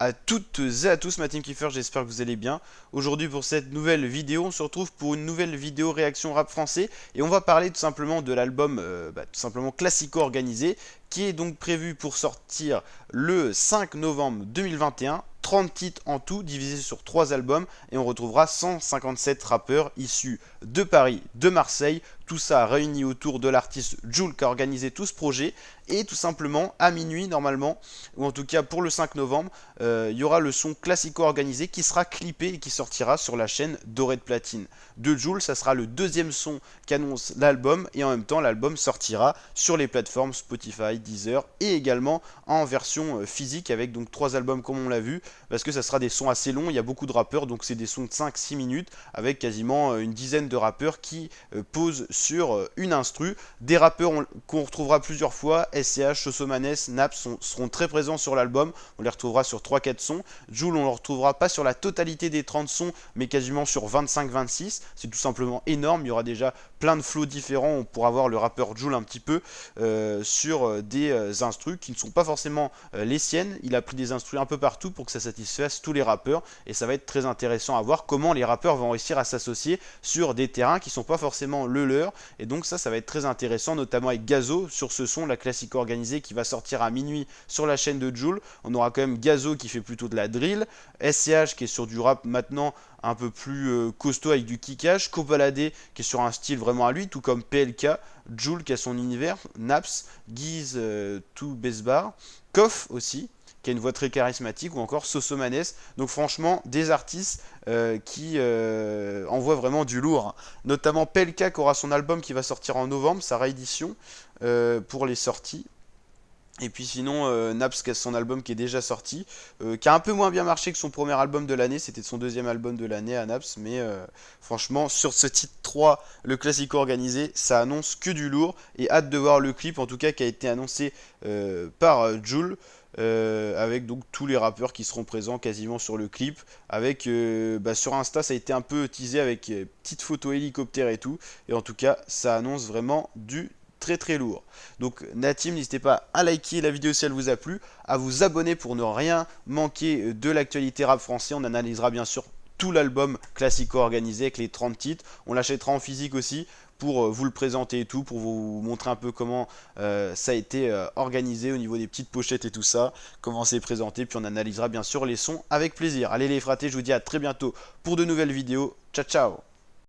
à toutes et à tous ma team Kiefer, j'espère que vous allez bien. Aujourd'hui pour cette nouvelle vidéo, on se retrouve pour une nouvelle vidéo réaction rap français et on va parler tout simplement de l'album tout simplement Classico Organisé qui est donc prévu pour sortir le 5 novembre 2021. 30 titres en tout, divisés sur 3 albums, et on retrouvera 157 rappeurs issus de Paris, de Marseille, tout ça réuni autour de l'artiste Jul qui a organisé tout ce projet, et tout simplement à minuit normalement, ou en tout cas pour le 5 novembre, il y aura le son Classico Organisé qui sera clippé et qui sortira sur la chaîne Dorée de Platine de Jul. Ça sera le deuxième son qu'annonce l'album, et en même temps l'album sortira sur les plateformes Spotify, Deezer, et également en version physique avec donc 3 albums comme on l'a vu, parce que ça sera des sons assez longs, il y a beaucoup de rappeurs, donc c'est des sons de 5-6 minutes, avec quasiment une dizaine de rappeurs qui posent sur une instru. Des rappeurs qu'on retrouvera plusieurs fois, SCH, Sosomanes, Naps seront très présents sur l'album, on les retrouvera sur 3-4 sons. Jul, on ne le retrouvera pas sur la totalité des 30 sons, mais quasiment sur 25-26, c'est tout simplement énorme, il y aura déjà plein de flows différents, on pourra voir le rappeur Jul un petit peu sur des instrus qui ne sont pas forcément les siennes, il a pris des instrus un peu partout pour que ça satisfasse tous les rappeurs, et ça va être très intéressant à voir comment les rappeurs vont réussir à s'associer sur des terrains qui sont pas forcément le leur, et donc ça va être très intéressant, notamment avec Gazo sur ce son, la Classico Organisée qui va sortir à minuit sur la chaîne de Jul. On aura quand même Gazo qui fait plutôt de la drill, SCH qui est sur du rap maintenant un peu plus costaud avec du kickage, Copalade qui est sur un style vraiment à lui, tout comme PLK, Jul qui a son univers, Naps, Guise, tout Besbar, Koff aussi, qui a une voix très charismatique, ou encore Sosomanes. Donc franchement, des artistes qui envoient vraiment du lourd, hein. Notamment PLK qui aura son album qui va sortir en novembre, sa réédition pour les sorties. Et puis sinon, Naps qui a son album qui est déjà sorti, qui a un peu moins bien marché que son premier album de l'année, c'était son deuxième album de l'année à Naps, mais franchement, sur ce titre 3, le Classico Organisé, ça annonce que du lourd, et hâte de voir le clip, en tout cas, qui a été annoncé par Jul, avec donc tous les rappeurs qui seront présents quasiment sur le clip, avec sur Insta, ça a été un peu teasé avec petites photos hélicoptères et tout, et en tout cas, ça annonce vraiment du très très lourd. Donc Natim, n'hésitez pas à liker la vidéo si elle vous a plu, à vous abonner pour ne rien manquer de l'actualité rap français. On analysera bien sûr tout l'album Classico Organisé avec les 30 titres. On l'achètera en physique aussi pour vous le présenter et tout, pour vous montrer un peu comment ça a été organisé au niveau des petites pochettes et tout ça, comment c'est présenté, puis on analysera bien sûr les sons avec plaisir. Allez les fratés, je vous dis à très bientôt pour de nouvelles vidéos. Ciao ciao.